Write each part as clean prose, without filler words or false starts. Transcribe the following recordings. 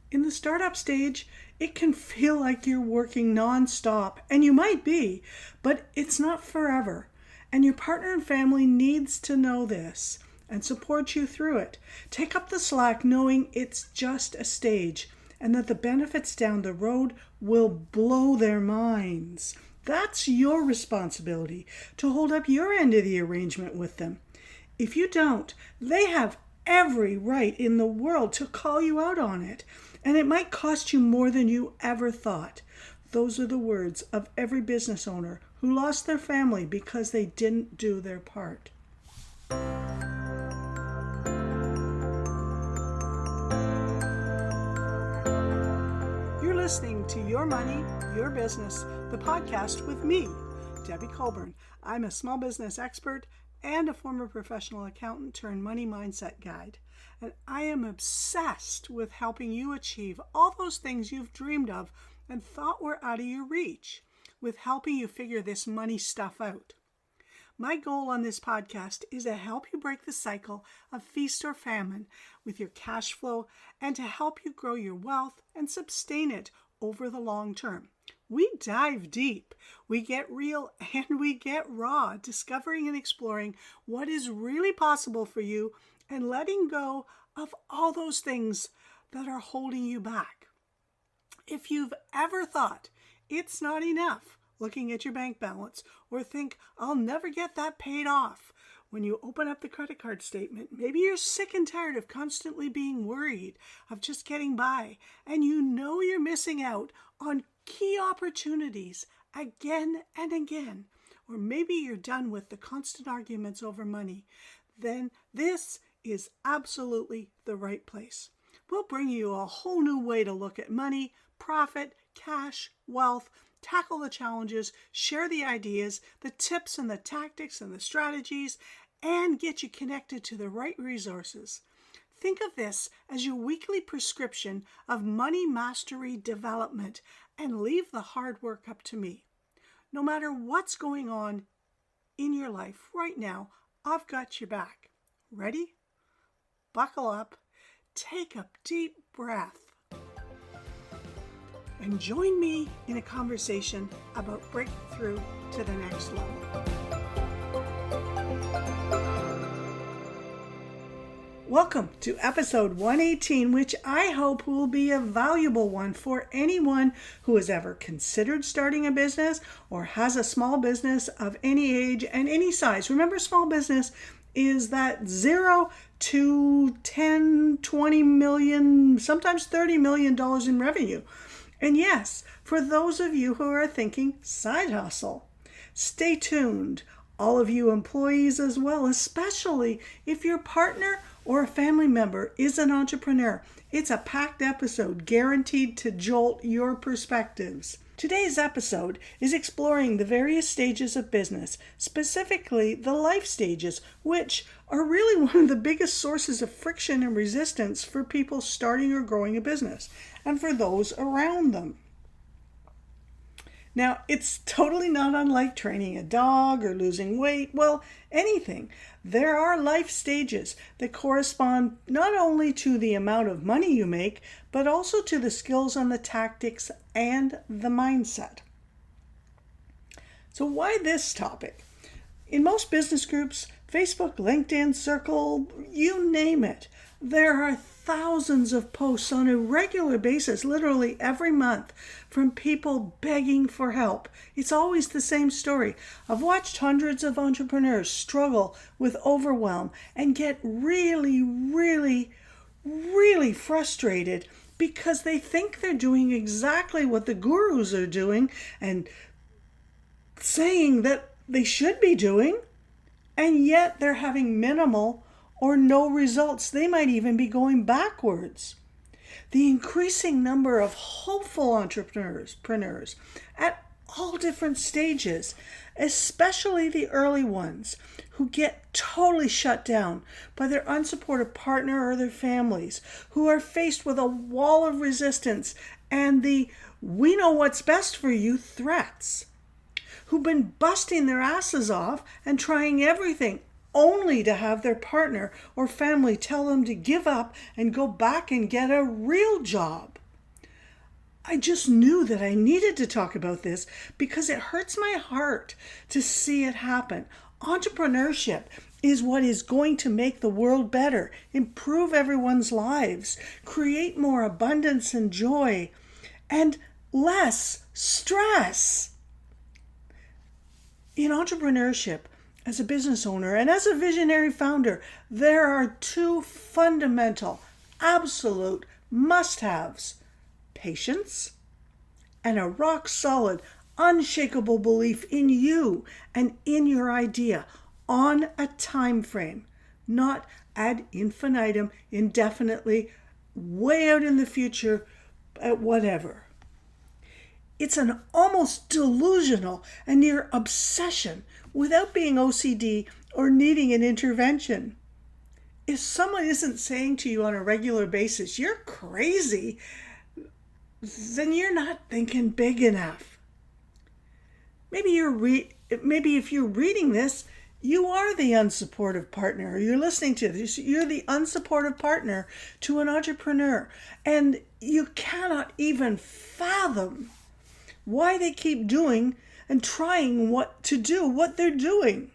In the startup stage, it can feel like you're working nonstop, and you might be, but it's not forever. And your partner and family needs to know this and support you through it. Take up the slack knowing it's just a stage and that the benefits down the road will blow their minds. That's your responsibility to hold up your end of the arrangement with them. If you don't, they have every right in the world to call you out on it, and it might cost you more than you ever thought. Those are the words of every business owner who lost their family because they didn't do their part. You're listening to Your Money, Your Business, the podcast with me, Debbie Colburn. I'm a small business expert and a former professional accountant turned money mindset guide. And I am obsessed with helping you achieve all those things you've dreamed of and thought were out of your reach, with helping you figure this money stuff out. My goal on this podcast is to help you break the cycle of feast or famine with your cash flow and to help you grow your wealth and sustain it over the long term. We dive deep, we get real, and we get raw, discovering and exploring what is really possible for you and letting go of all those things that are holding you back. If you've ever thought it's not enough looking at your bank balance or think, I'll never get that paid off, when you open up the credit card statement, maybe you're sick and tired of constantly being worried, of just getting by, and you know you're missing out on key opportunities again and again, or maybe you're done with the constant arguments over money, then this is absolutely the right place. We'll bring you a whole new way to look at money, profit, cash, wealth, tackle the challenges, share the ideas, the tips and the tactics and the strategies, and get you connected to the right resources. Think of this as your weekly prescription of money mastery development and leave the hard work up to me. No matter what's going on in your life right now, I've got your back. Ready? Buckle up, take a deep breath, and join me in a conversation about breaking through to the next level. Welcome to episode 118, which I hope will be a valuable one for anyone who has ever considered starting a business or has a small business of any age and any size. Remember, small business is that 0 to 10, 20 million, sometimes $30 million in revenue. And yes, for those of you who are thinking side hustle, stay tuned. All of you employees as well, especially if your partner or a family member is an entrepreneur. It's a packed episode guaranteed to jolt your perspectives. Today's episode is exploring the various stages of business, specifically the life stages, which are really one of the biggest sources of friction and resistance for people starting or growing a business, and for those around them. Now, it's totally not unlike training a dog or losing weight, well, anything. There are life stages that correspond not only to the amount of money you make, but also to the skills and the tactics and the mindset. So why this topic? In most business groups, Facebook, LinkedIn, Circle, you name it, there are thousands of posts on a regular basis, literally every month, from people begging for help. It's always the same story. I've watched hundreds of entrepreneurs struggle with overwhelm and get really frustrated because they think they're doing exactly what the gurus are doing and saying that they should be doing, and yet they're having minimal or no results. They might even be going backwards. The increasing number of hopeful entrepreneurs at all different stages, especially the early ones, who get totally shut down by their unsupportive partner or their families, who are faced with a wall of resistance and the "we know what's best for you" threats, who've been busting their asses off and trying everything only to have their partner or family tell them to give up and go back and get a real job. I just knew that I needed to talk about this because it hurts my heart to see it happen. Entrepreneurship is what is going to make the world better, improve everyone's lives, create more abundance and joy, and less stress. In entrepreneurship, as a business owner and as a visionary founder, there are two fundamental, absolute must-haves: patience and a rock-solid, unshakable belief in you and in your idea on a time frame, not ad infinitum, indefinitely, way out in the future, at whatever. It's an almost delusional and near obsession without being OCD or needing an intervention. If someone isn't saying to you on a regular basis, "You're crazy," then you're not thinking big enough. Maybe if you're reading this, you are the unsupportive partner, or you're listening to this, you're the unsupportive partner to an entrepreneur, and you cannot even fathom why they keep doing and trying what they're doing.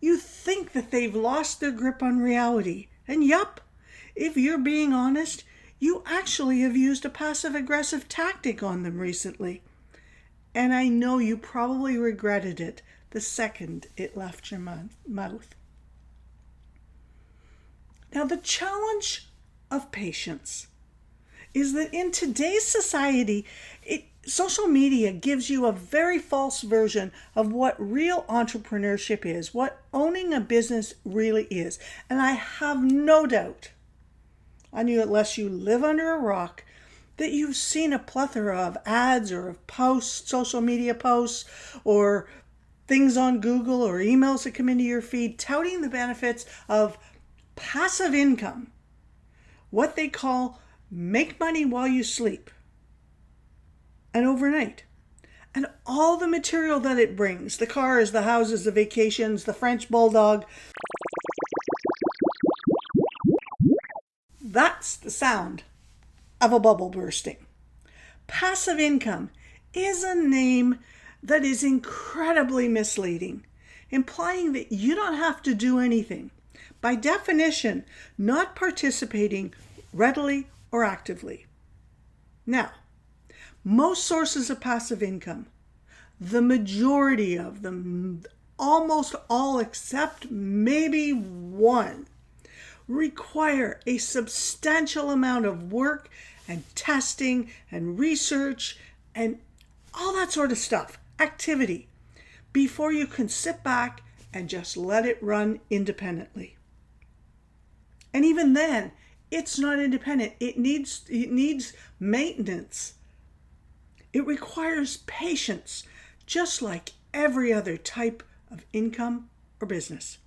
You think that they've lost their grip on reality. And yup, if you're being honest, you actually have used a passive-aggressive tactic on them recently. And I know you probably regretted it the second it left your mouth. Now, the challenge of patience is that in today's society, social media gives you a very false version of what real entrepreneurship is, what owning a business really is. And I have no doubt, unless you live under a rock, that you've seen a plethora of ads or of posts, social media posts, or things on Google or emails that come into your feed touting the benefits of passive income, what they call make money while you sleep, and overnight, and all the material that it brings: the cars, the houses, the vacations, the French bulldog. That's the sound of a bubble bursting. Passive income is a name that is incredibly misleading, implying that you don't have to do anything. By definition, not participating readily or actively. Now, most sources of passive income, the majority of them, almost all except maybe one, require a substantial amount of work and testing and research and all that sort of stuff, activity, before you can sit back and just let it run independently. And even then, it's not independent. It needs maintenance. It requires patience, just like every other type of income or business.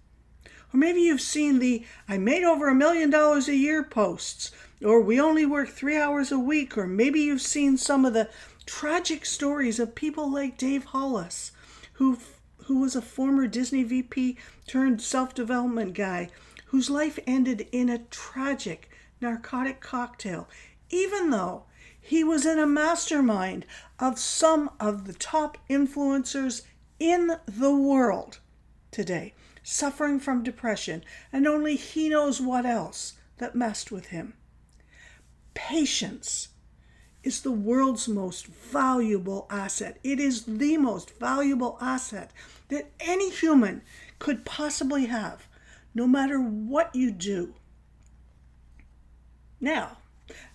Or maybe you've seen the "I made over $1 million a year" posts, or "we only work 3 hours a week," or maybe you've seen some of the tragic stories of people like Dave Hollis, who was a former Disney VP turned self-development guy, whose life ended in a tragic narcotic cocktail, even though he was in a mastermind of some of the top influencers in the world today, suffering from depression, and only he knows what else that messed with him. Patience is the world's most valuable asset. It is the most valuable asset that any human could possibly have, no matter what you do. Now,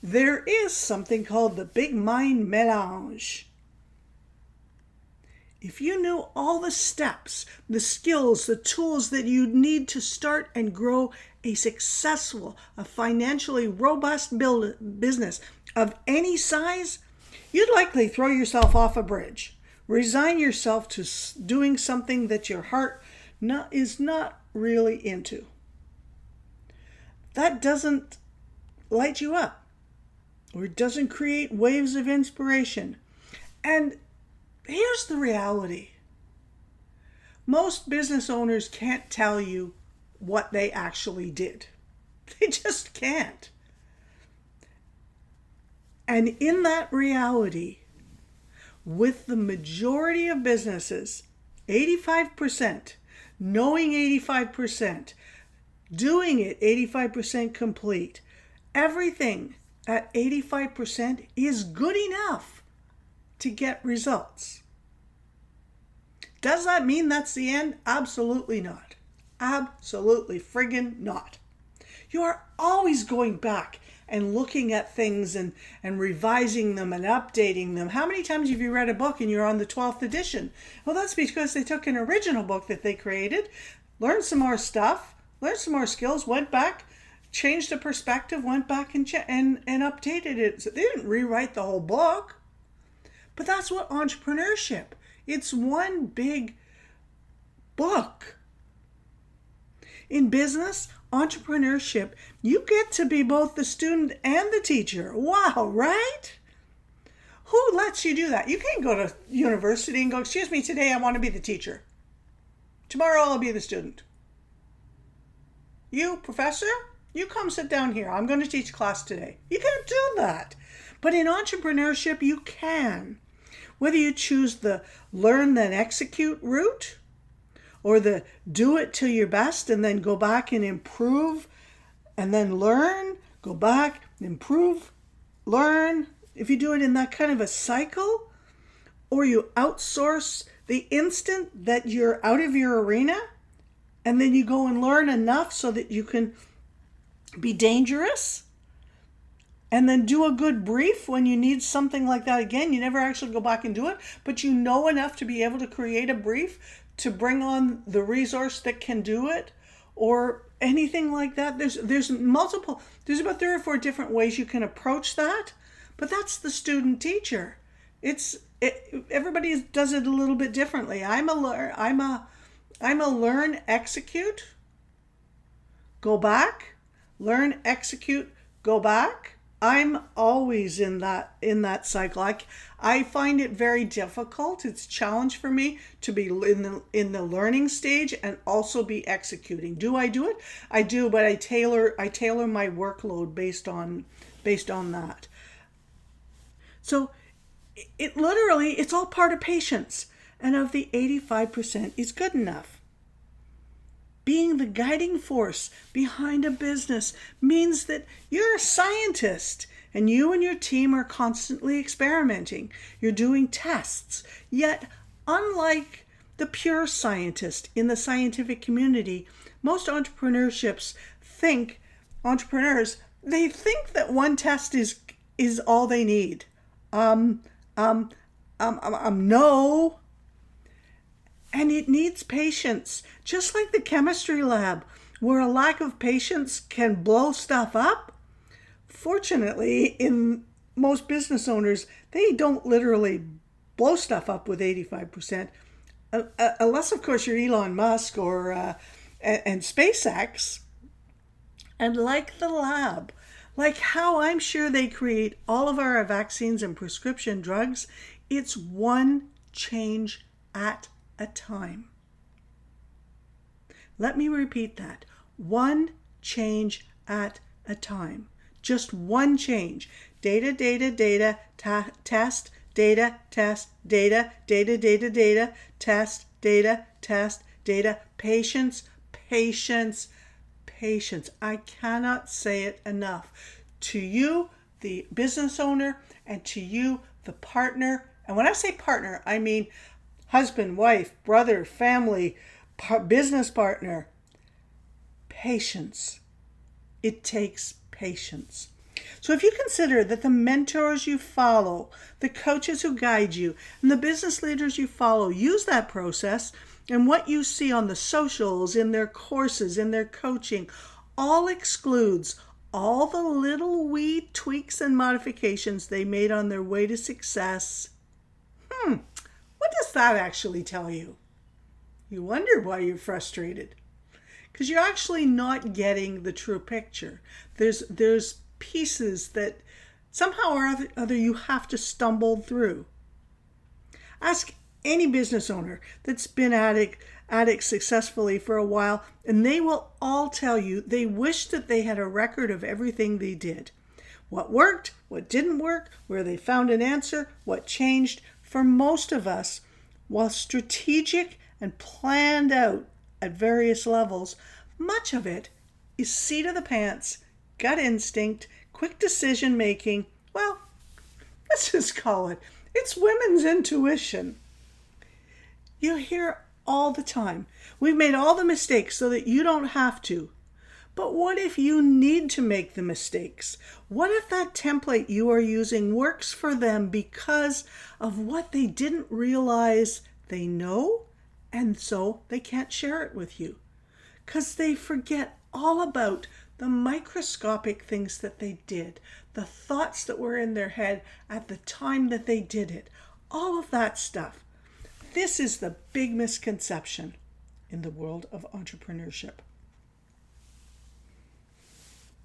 there is something called the big mind mélange. If you knew all the steps, the skills, the tools that you need to start and grow a successful, a financially robust business of any size, you'd likely throw yourself off a bridge, resign yourself to doing something that your heart is not really into. That doesn't light you up, or it doesn't create waves of inspiration. And here's the reality. Most business owners can't tell you what they actually did. They just can't. And in that reality, with the majority of businesses, 85%, knowing 85%, doing it 85% complete, everything at 85% is good enough to get results. Does that mean that's the end? Absolutely not. Absolutely friggin' not. You are always going back and looking at things and revising them and updating them. How many times have you read a book and you're on the 12th edition? Well, that's because they took an original book that they created, learned some more stuff, learned some more skills, went back, changed the perspective, went back and updated it. So they didn't rewrite the whole book. But that's what entrepreneurship. It's one big book. In business, entrepreneurship, you get to be both the student and the teacher. Wow, right? Who lets you do that? You can't go to university and go, excuse me, today I want to be the teacher. Tomorrow I'll be the student. You, professor, you come sit down here. I'm going to teach class today. You can't do that. But in entrepreneurship, you can. Whether you choose the learn then execute route, or the do it till your best and then go back and improve and then learn, go back, improve, learn. If you do it in that kind of a cycle, or you outsource the instant that you're out of your arena and then you go and learn enough so that you can be dangerous and then do a good brief when you need something like that again. You never actually go back and do it, but you know enough to be able to create a brief to bring on the resource that can do it, or anything like that. There's multiple, there's about 3 or 4 different ways you can approach that, but that's the student teacher. Everybody does it a little bit differently. I'm a learn, execute, go back, learn, execute, go back. I'm always in that cycle. I find it very difficult. It's a challenge for me to be in the learning stage and also be executing. Do I do it? I do, but I tailor my workload based on that. So it's all part of patience. And of the 85% is good enough. Being the guiding force behind a business means that you're a scientist and you and your team are constantly experimenting. You're doing tests. Yet, unlike the pure scientist in the scientific community, most entrepreneurs think that one test is all they need. No. And it needs patience, just like the chemistry lab, where a lack of patience can blow stuff up. Fortunately, in most business owners, they don't literally blow stuff up with 85%, unless, of course, you're Elon Musk or and SpaceX. And like the lab, like how I'm sure they create all of our vaccines and prescription drugs, it's one change at a time. Let me repeat that. One change at a time. Just one change. Data, test, data, test, data, test, data, patience. I cannot say it enough. To you, the business owner, and to you, the partner. And when I say partner, I mean husband, wife, brother, family, business partner. Patience. It takes patience. So if you consider that the mentors you follow, the coaches who guide you, and the business leaders you follow use that process, and what you see on the socials, in their courses, in their coaching, all excludes all the little wee tweaks and modifications they made on their way to success. What does that actually tell you? You wonder why you're frustrated. Because you're actually not getting the true picture. There's pieces that somehow or other you have to stumble through. Ask any business owner that's been at it successfully for a while, and they will all tell you they wish that they had a record of everything they did. what worked, what didn't work, where they found an answer, what changed. For most of us, while strategic and planned out at various levels, much of it is seat of the pants, gut instinct, quick decision making. Well, let's just call it. It's women's intuition. You hear all the time, we've made all the mistakes so that you don't have to. But what if you need to make the mistakes? What if that template you are using works for them because of what they didn't realize they know, and so they can't share it with you? Because they forget all about the microscopic things that they did, the thoughts that were in their head at the time that they did it, all of that stuff. This is the big misconception in the world of entrepreneurship.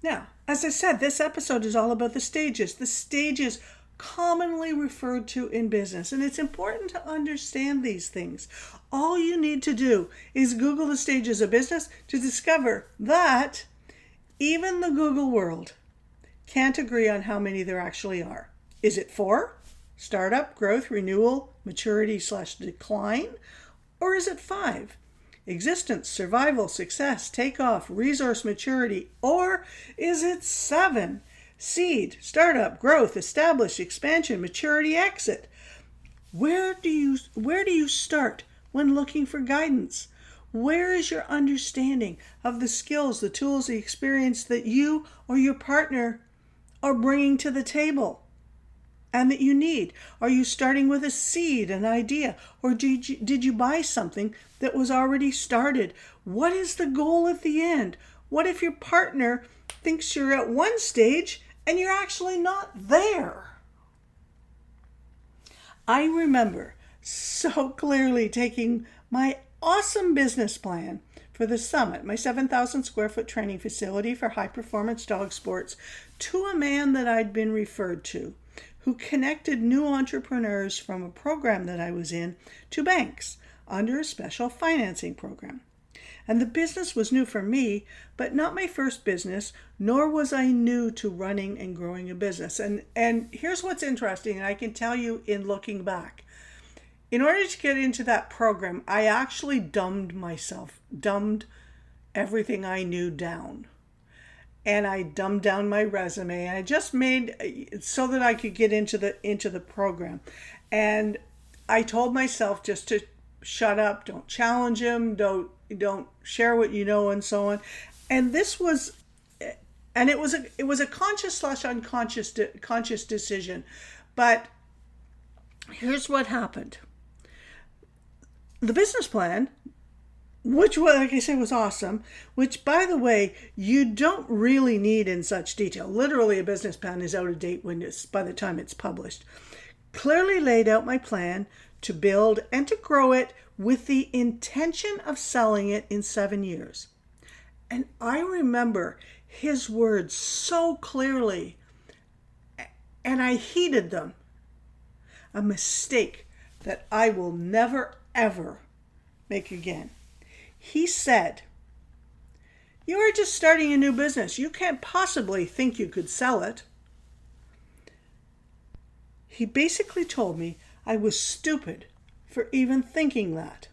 Now, as I said, this episode is all about the stages commonly referred to in business. And it's important to understand these things. All you need to do is Google the stages of business to discover that even the Google world can't agree on how many there actually are. Is it 4? Startup, growth, renewal, maturity/decline? Or is it 5? Existence, survival, success, takeoff, resource maturity? Or is it 7? Seed, startup, growth, establish, expansion, maturity, exit? Where do you start when looking for guidance? Where is your understanding of the skills, the tools, the experience that you or your partner are bringing to the table and that you need? Are you starting with a seed, an idea, or did you buy something that was already started? What is the goal at the end? What if your partner thinks you're at one stage and you're actually not there? I remember so clearly taking my awesome business plan for the Summit, my 7,000 square foot training facility for high performance dog sports, to a man that I'd been referred to, who connected new entrepreneurs from a program that I was in to banks under a special financing program. And the business was new for me, but not my first business, nor was I new to running and growing a business. And here's what's interesting, and I can tell you in looking back. In order to get into that program, I actually dumbed everything I knew down. And I dumbed down my resume. And I just made so that I could get into the program. And I told myself just to shut up, don't challenge him, don't share what you know, and so on. And it was a conscious decision. But here's what happened. The business plan, which, like I said, was awesome, which, by the way, you don't really need in such detail. Literally, a business plan is out of date by the time it's published. Clearly laid out my plan to build and to grow it with the intention of selling it in 7 years. And I remember his words so clearly, and I heeded them. A mistake that I will never, ever make again. He said, "You are just starting a new business. You can't possibly think you could sell it." He basically told me I was stupid for even thinking that.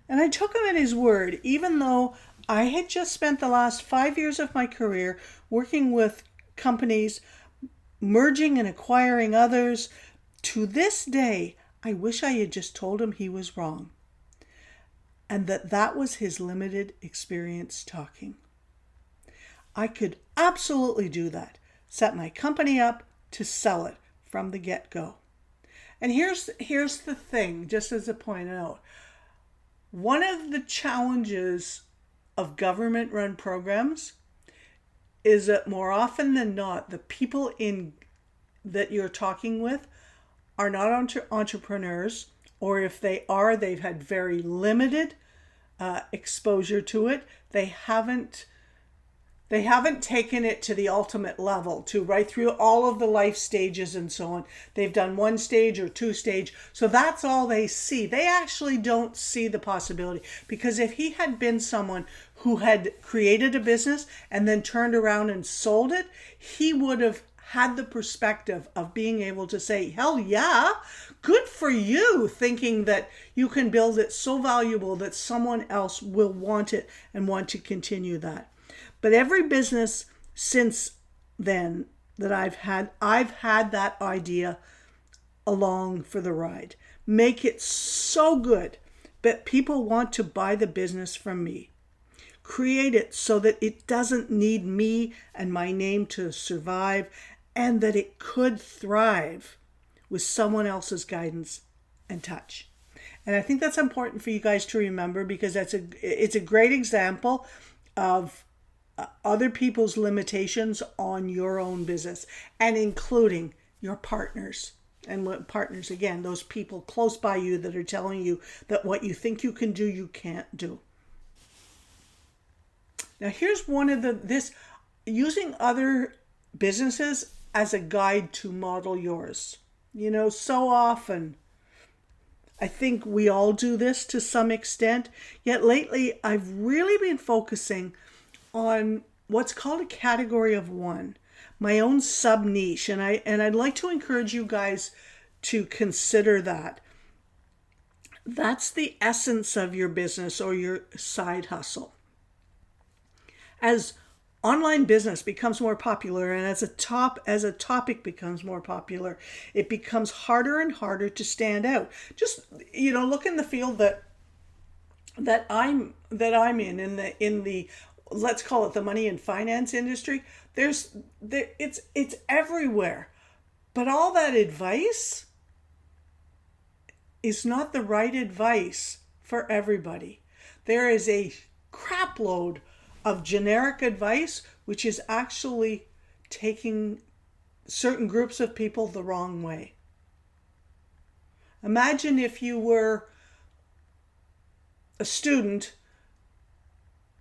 And I took him at his word, even though I had just spent the last 5 years of my career working with companies, merging and acquiring others. To this day, I wish I had just told him he was wrong, and that was his limited experience talking. I could absolutely do that. Set my company up to sell it from the get-go. And here's the thing, just as a point out. One of the challenges of government-run programs is that more often than not, the people that you're talking with are not entrepreneurs, or if they are, they've had very limited exposure to it. They haven't They haven't taken it to the ultimate level, to right through all of the life stages and so on. They've done 1 stage or 2 stage. So that's all they see. They actually don't see the possibility. Because if he had been someone who had created a business and then turned around and sold it, he would have had the perspective of being able to say, hell yeah, good for you, thinking that you can build it so valuable that someone else will want it and want to continue that. But every business since then that I've had that idea along for the ride. Make it so good that people want to buy the business from me. Create it so that it doesn't need me and my name to survive, and that it could thrive with someone else's guidance and touch. And I think that's important for you guys to remember, because it's a great example of other people's limitations on your own business, and including your partners. And what partners, again, those people close by you that are telling you that what you think you can do, you can't do. Now here's one of this using other businesses as a guide to model yours. So often I think we all do this to some extent, yet lately I've really been focusing on what's called a category of one, my own sub niche, and I'd like to encourage you guys to consider that. That's the essence of your business or your side hustle. As online business becomes more popular, and as a topic becomes more popular, it becomes harder and harder to stand out. Just look in the field that I'm in the let's call it the money and finance industry. It's everywhere. But all that advice is not the right advice for everybody. There is a crap load of generic advice, which is actually taking certain groups of people the wrong way. Imagine if you were a student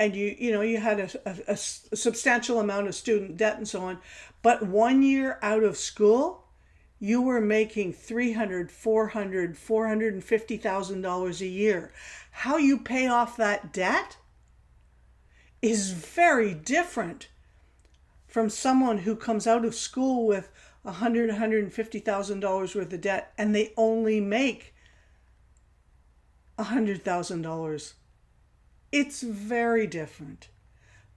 and you had a substantial amount of student debt and so on, but 1 year out of school, you were making $300,000, $400,000, $450,000 a year. How you pay off that debt is very different from someone who comes out of school with $100,000, $150,000 worth of debt and they only make $100,000. It's very different.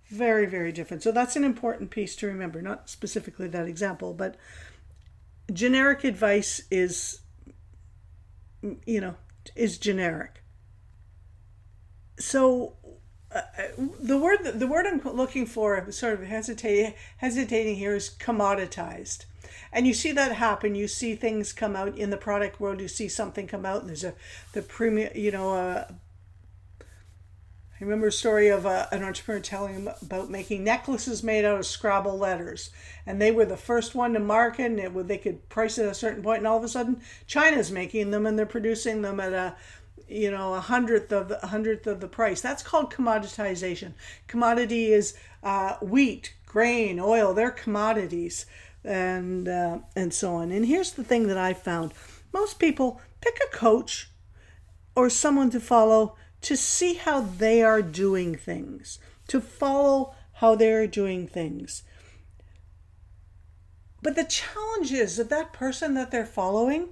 Very, very different. So that's an important piece to remember. Not specifically that example, but generic advice is generic. So the word I'm looking for, sort of hesitating here, is commoditized. And you see that happen. You see things come out in the product world. You see something come out, and there's the premium, I remember a story of an entrepreneur telling about making necklaces made out of Scrabble letters. And they were the first one to market, and they could price it at a certain point, and all of a sudden China's making them and they're producing them at a hundredth of the price. That's called commoditization. Commodity is wheat, grain, oil. They're commodities, and so on. And here's the thing that I found: most people pick a coach or someone to follow to see how they are doing things, to follow how they're doing things. But the challenge is that person that they're following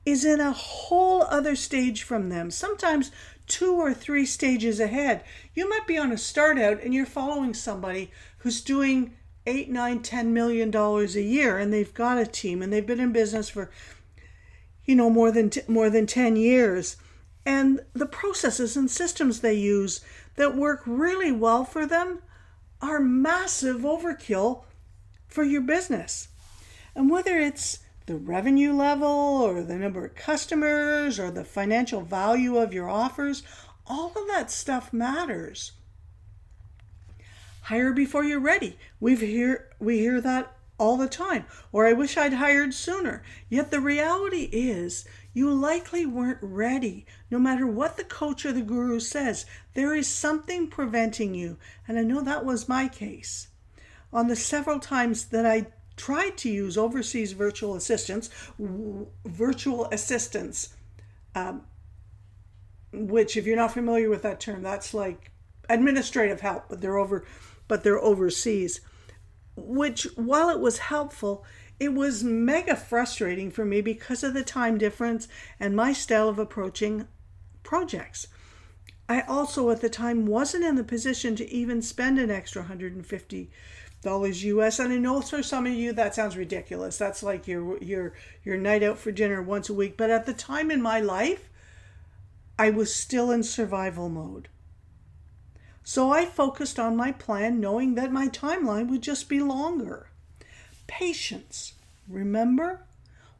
is in a whole other stage from them, sometimes 2 or 3 stages ahead. You might be on a start out and you're following somebody who's doing $8, $9, $10 million a year, and they've got a team and they've been in business for more than 10 years. And the processes and systems they use that work really well for them are massive overkill for your business. And whether it's the revenue level or the number of customers or the financial value of your offers, all of that stuff matters. Hire before you're ready. We hear that all the time. Or I wish I'd hired sooner. Yet the reality is you likely weren't ready. No matter what the coach or the guru says, there is something preventing you. And I know that was my case. on the several times that I tried to use overseas virtual assistants, which, if you're not familiar with that term, that's like administrative help, but they're overseas. Which, while it was helpful, it was mega frustrating for me because of the time difference and my style of approaching projects. I also at the time wasn't in the position to even spend an extra $150 US. And I know for some of you that sounds ridiculous. That's like your night out for dinner once a week. But at the time in my life, I was still in survival mode. So I focused on my plan, knowing that my timeline would just be longer. Patience. Remember?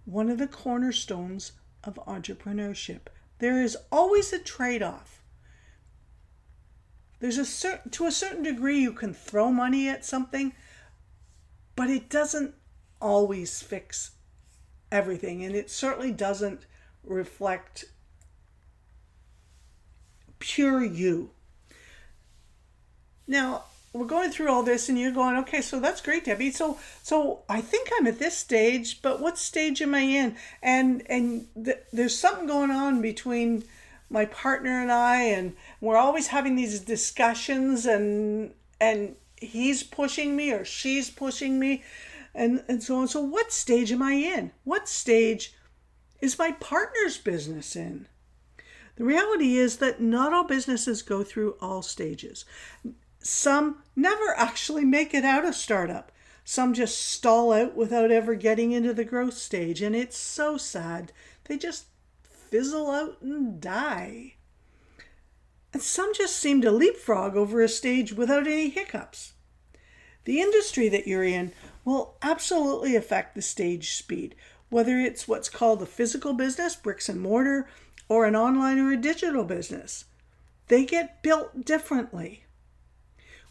One of the cornerstones of entrepreneurship. There is always a trade-off. To a certain degree, you can throw money at something, but it doesn't always fix everything, and it certainly doesn't reflect pure you. Now, we're going through all this, and you're going, okay, so that's great, Debbie. So I think I'm at this stage, but what stage am I in? And there's something going on between my partner and I, and we're always having these discussions, and he's pushing me or she's pushing me, and so on. So what stage am I in? What stage is my partner's business in? The reality is that not all businesses go through all stages. Some never actually make it out of startup. Some just stall out without ever getting into the growth stage, and it's so sad. They just fizzle out and die. And some just seem to leapfrog over a stage without any hiccups. The industry that you're in will absolutely affect the stage speed, whether it's what's called a physical business, bricks and mortar, or an online or a digital business. They get built differently.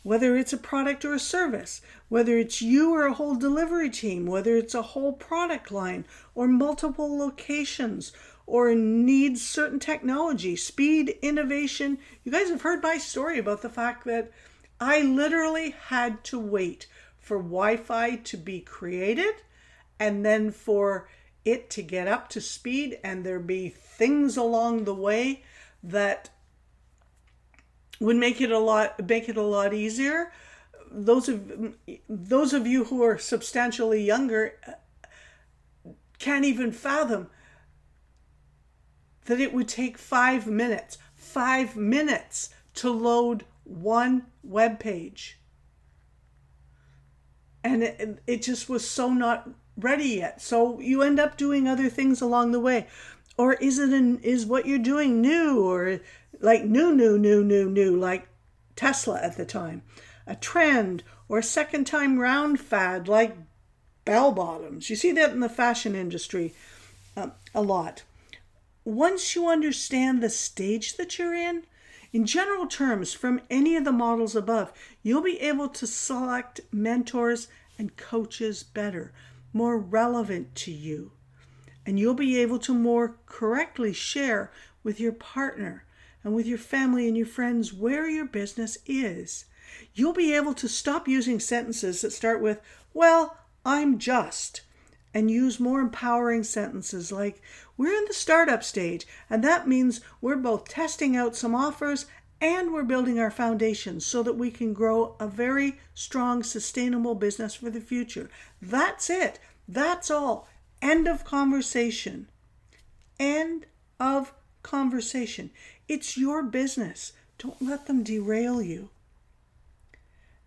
Whether it's a product or a service, whether it's you or a whole delivery team, whether it's a whole product line or multiple locations, or needs certain technology, speed, innovation. You guys have heard my story about the fact that I literally had to wait for Wi-Fi to be created and then for it to get up to speed, and there be things along the way that would make it a lot easier. Those of you who are substantially younger can't even fathom that it would take 5 minutes to load one web page. And it just was so not ready yet. So you end up doing other things along the way. Or is what you're doing new, or like new, like Tesla at the time, a trend, or a second time round fad like bell bottoms. You see that in the fashion industry a lot. Once you understand the stage that you're in general terms, from any of the models above, you'll be able to select mentors and coaches better, more relevant to you. And you'll be able to more correctly share with your partner and with your family and your friends where your business is. You'll be able to stop using sentences that start with, well, I'm just, and use more empowering sentences like, we're in the startup stage, and that means we're both testing out some offers and we're building our foundations so that we can grow a very strong, sustainable business for the future. That's it. That's all. End of conversation. End of conversation. It's your business. Don't let them derail you.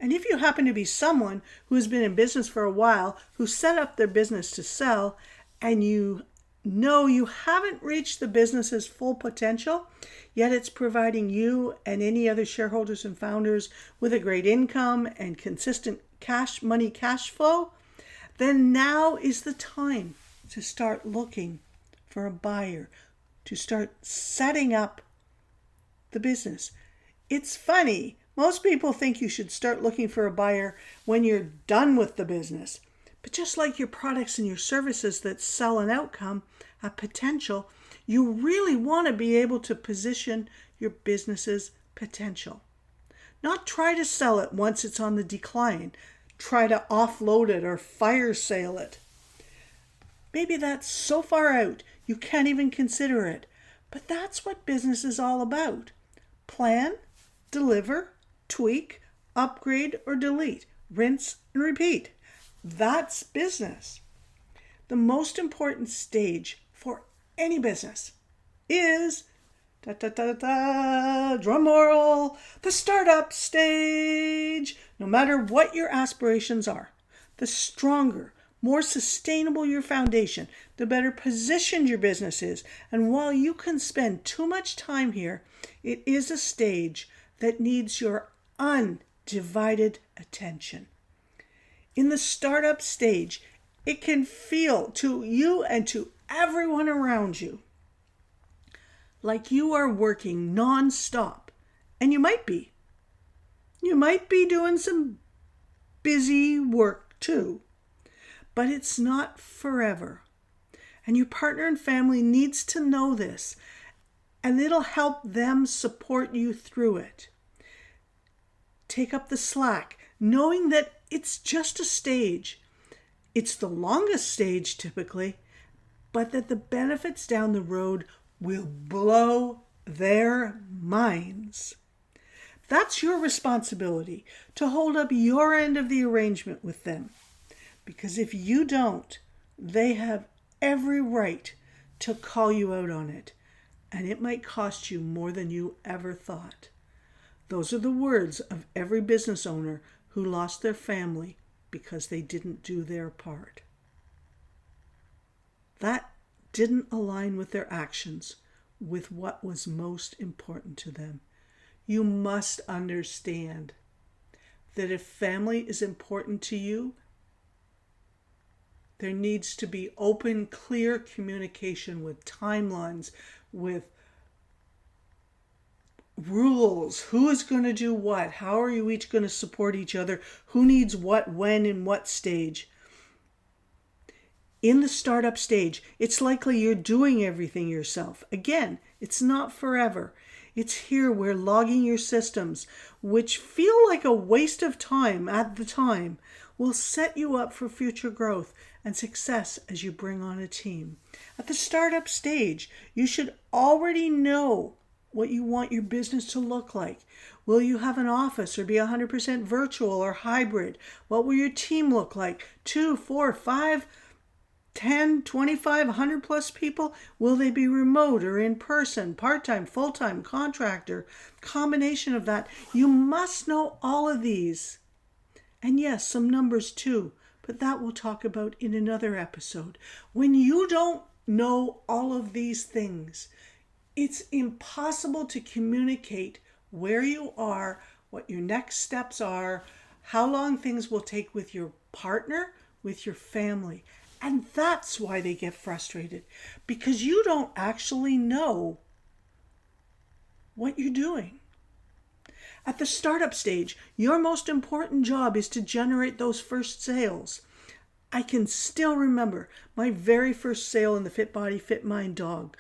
And if you happen to be someone who has been in business for a while, who set up their business to sell, and you know you haven't reached the business's full potential, yet it's providing you and any other shareholders and founders with a great income and consistent cash flow, then now is the time to start looking for a buyer, to start setting up the business. It's funny. Most people think you should start looking for a buyer when you're done with the business. But just like your products and your services that sell an outcome, a potential, you really want to be able to position your business's potential. Not try to sell it once it's on the decline. try to offload it or fire sale it. Maybe that's so far out you can't even consider it. But that's what business is all about. Plan, deliver, tweak, upgrade, or delete. Rinse and repeat. That's business. The most important stage for any business is, drum roll, the startup stage. No matter what your aspirations are, the stronger, more sustainable your foundation, the better positioned your business is. And while you can spend too much time here, it is a stage that needs your undivided attention. In the startup stage, it can feel to you and to everyone around you like you are working non-stop. And you might be. You might be doing some busy work too. But it's not forever. And your partner and family needs to know this. And it'll help them support you through it. Take up the slack, knowing that it's just a stage. It's the longest stage typically, but that the benefits down the road will blow their minds. That's your responsibility, to hold up your end of the arrangement with them. Because if you don't, they have every right to call you out on it. And it might cost you more than you ever thought. Those are the words of every business owner who lost their family because they didn't do their part. That didn't align with their actions, with what was most important to them. You must understand that if family is important to you, there needs to be open, clear communication with timelines, with rules. Who is going to do what? How are you each going to support each other? Who needs what, when, in what stage? In the startup stage, it's likely you're doing everything yourself. Again, it's not forever. It's here where logging your systems, which feel like a waste of time at the time, will set you up for future growth and success as you bring on a team. At the startup stage, you should already know what you want your business to look like. Will you have an office or be 100% virtual or hybrid? What will your team look like? 2, 4, 5, 10, 25, 100 plus people? Will they be remote or in person, part-time, full-time, contractor, combination of that? You must know all of these. And yes, some numbers too, but that we'll talk about in another episode. When you don't know all of these things, it's impossible to communicate where you are, what your next steps are, how long things will take with your partner, with your family. And that's why they get frustrated, because you don't actually know what you're doing. At the startup stage, your most important job is to generate those first sales. I can still remember my very first sale in the Fit Body, Fit Mind dog,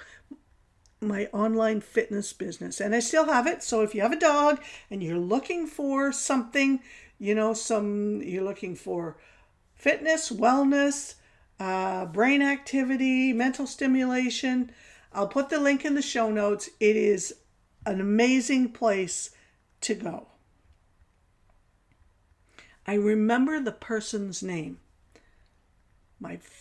my online fitness business. And I still have it. So if you have a dog and you're looking for something, you're looking for fitness, wellness, brain activity, mental stimulation, I'll put the link in the show notes. It is an amazing place to go. I remember the person's name.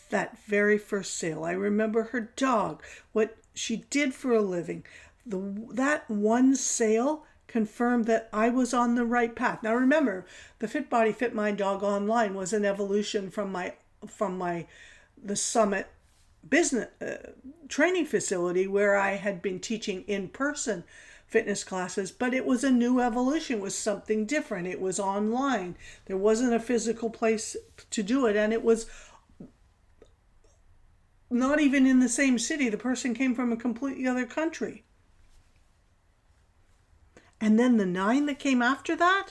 That very first sale. I remember her dog, what she did for a living. That one sale confirmed that I was on the right path. Now remember, the Fit Body, Fit Mind dog online was an evolution from the Summit business training facility where I had been teaching in-person fitness classes, but it was a new evolution. It was something different. It was online. There wasn't a physical place to do it, and it was not even in the same city. The person came from a completely other country. And then the 9 that came after that,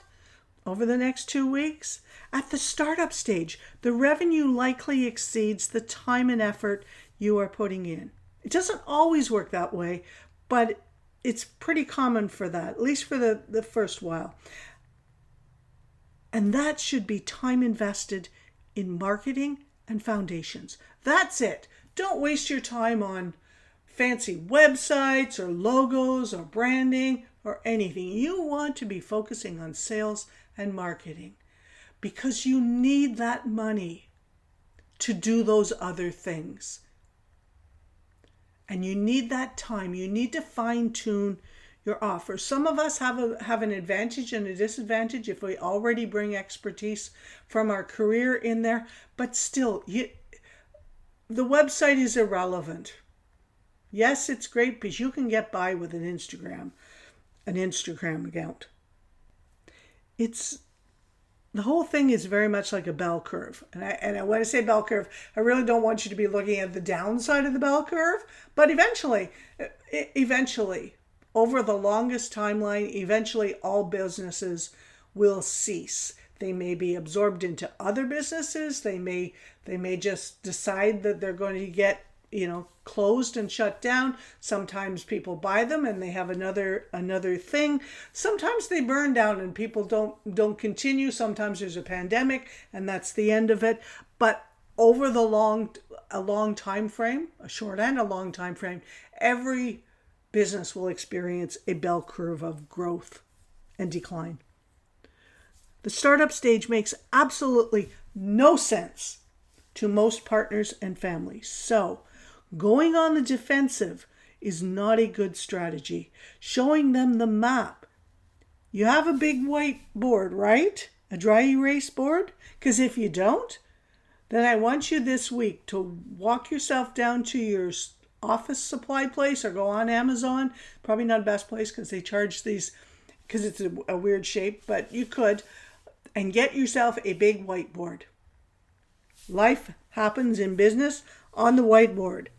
over the next 2 weeks, at the startup stage, the revenue likely exceeds the time and effort you are putting in. It doesn't always work that way, but it's pretty common for that, at least for the first while. And that should be time invested in marketing and foundations. That's it. Don't waste your time on fancy websites or logos or branding or anything. You want to be focusing on sales and marketing because you need that money to do those other things. And you need that time. You need to fine-tune your offer. Some of us have an advantage and a disadvantage if we already bring expertise from our career in there. But still, the website is irrelevant. Yes, it's great because you can get by with an Instagram account. The whole thing is very much like a bell curve. And when I say bell curve, I really don't want you to be looking at the downside of the bell curve. But eventually, over the longest timeline, eventually all businesses will cease. They may be absorbed into other businesses. They may just decide that they're going to get closed and shut down. Sometimes people buy them and they have another thing. Sometimes they burn down and people don't continue. Sometimes there's a pandemic and that's the end of it. But over a long time frame, a short and a long time frame, every business will experience a bell curve of growth and decline. The startup stage makes absolutely no sense to most partners and families. So going on the defensive is not a good strategy. Showing them the map. You have a big white board, right? A dry erase board? Because if you don't, then I want you this week to walk yourself down to your office supply place or go on Amazon. Probably not the best place because they charge these, because it's a weird shape, but you could, and get yourself a big whiteboard. Life happens in business on the whiteboard.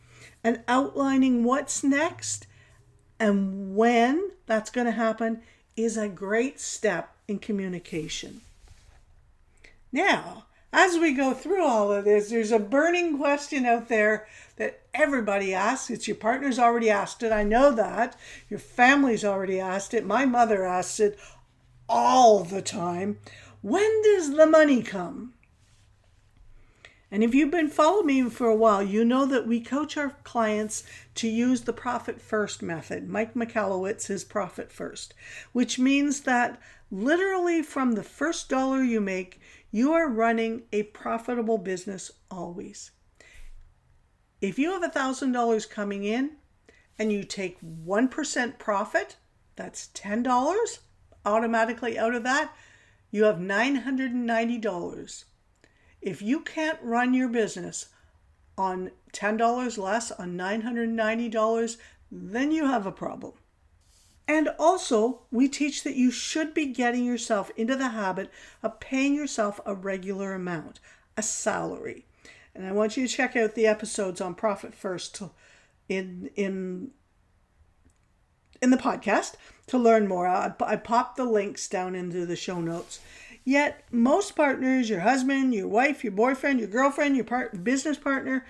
And outlining what's next and when that's going to happen is a great step in communication. Now, as we go through all of this, there's a burning question out there that everybody asks. It's your partner's already asked it. I know that. Your family's already asked it. My mother asks it all the time. When does the money come? And if you've been following me for a while, you know that we coach our clients to use the profit first method. Mike Michalowicz's profit first, which means that literally from the first dollar you make, you are running a profitable business always. If you have $1,000 coming in and you take 1% profit, that's $10 automatically out of that, you have $990. If you can't run your business on $10 less, on $990, then you have a problem. And also, we teach that you should be getting yourself into the habit of paying yourself a regular amount, a salary. And I want you to check out the episodes on Profit First in the podcast to learn more. I popped the links down into the show notes. Yet most partners, your husband, your wife, your boyfriend, your girlfriend, your business partner,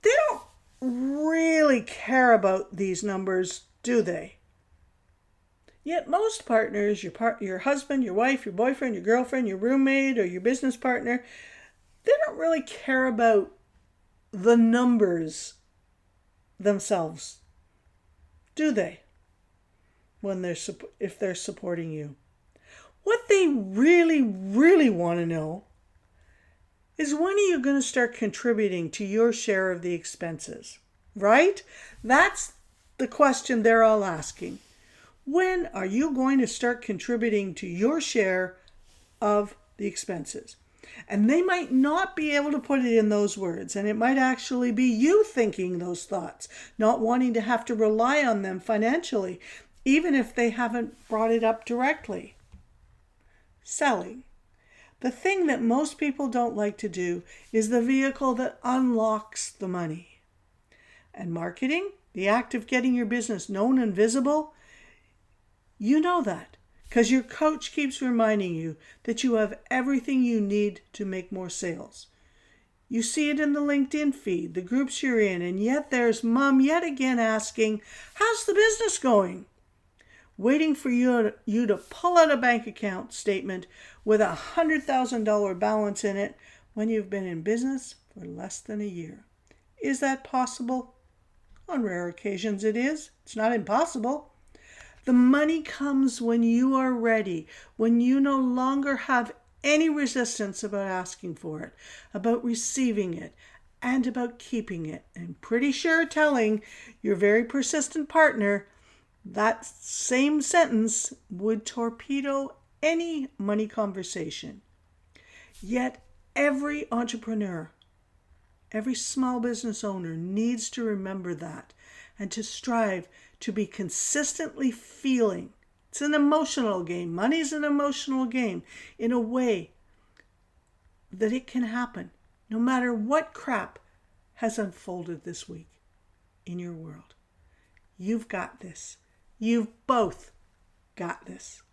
they don't really care about these numbers, do they? Yet most partners, your husband, your wife, your boyfriend, your girlfriend, your roommate, or your business partner, they don't really care about the numbers themselves, do they? If they're supporting you. What they really, really want to know is when are you going to start contributing to your share of the expenses, right? That's the question they're all asking. When are you going to start contributing to your share of the expenses? And they might not be able to put it in those words, and it might actually be you thinking those thoughts, not wanting to have to rely on them financially, even if they haven't brought it up directly. Selling. The thing that most people don't like to do is the vehicle that unlocks the money. And marketing, the act of getting your business known and visible, you know that because your coach keeps reminding you that you have everything you need to make more sales. You see it in the LinkedIn feed, the groups you're in, and yet there's mom yet again asking, how's the business going? waiting for you to pull out a bank account statement with a $100,000 balance in it when you've been in business for less than a year. Is that possible? On rare occasions it is. It's not impossible. The money comes when you are ready, when you no longer have any resistance about asking for it, about receiving it, and about keeping it. And pretty sure telling your very persistent partner that same sentence would torpedo any money conversation. Yet every entrepreneur, every small business owner needs to remember that and to strive to be consistently feeling. It's an emotional game. Money's an emotional game in a way that it can happen no matter what crap has unfolded this week in your world. You've got this. You've both got this.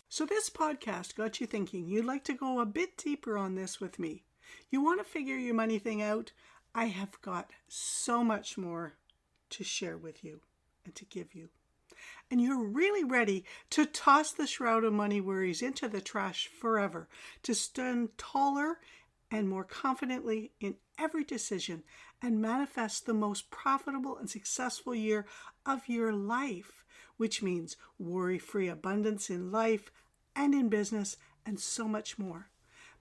So this podcast got you thinking you'd like to go a bit deeper on this with me. You want to figure your money thing out? I have got so much more to share with you and to give you. And you're really ready to toss the shroud of money worries into the trash forever, to stand taller and more confidently in every decision and manifest the most profitable and successful year of your life, which means worry-free abundance in life and in business and so much more.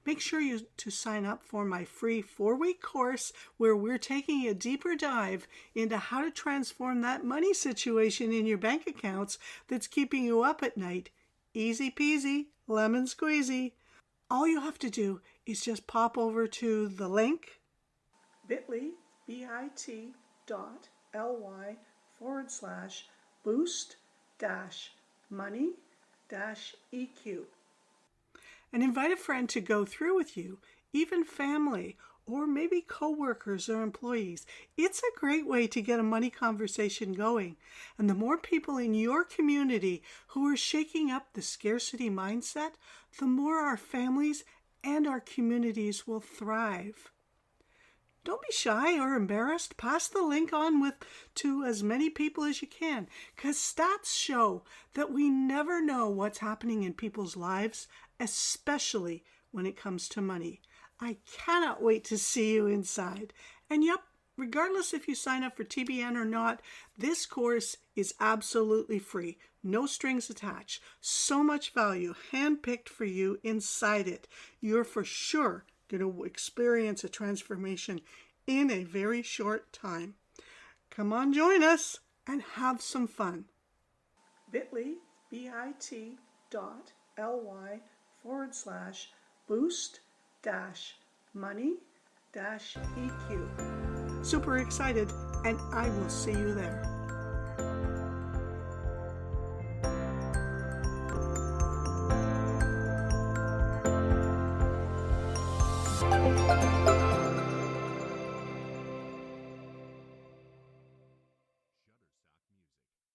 Make sure to sign up for my free 4-week course where we're taking a deeper dive into how to transform that money situation in your bank accounts that's keeping you up at night. Easy peasy, lemon squeezy. All you have to do is just pop over to the link bit.ly/boost-money-EQ. And invite a friend to go through with you, even family, or maybe coworkers or employees. It's a great way to get a money conversation going. And the more people in your community who are shaking up the scarcity mindset, the more our families and our communities will thrive. Don't be shy or embarrassed. Pass the link on to as many people as you can, because stats show that we never know what's happening in people's lives, especially when it comes to money. I cannot wait to see you inside. And yep, regardless if you sign up for TBN or not, this course is absolutely free. No strings attached. So much value handpicked for you inside it. You're for sure going to experience a transformation in a very short time. Come on, join us and have some fun. bit.ly/boost-money-EQ. Super excited, and I will see you there.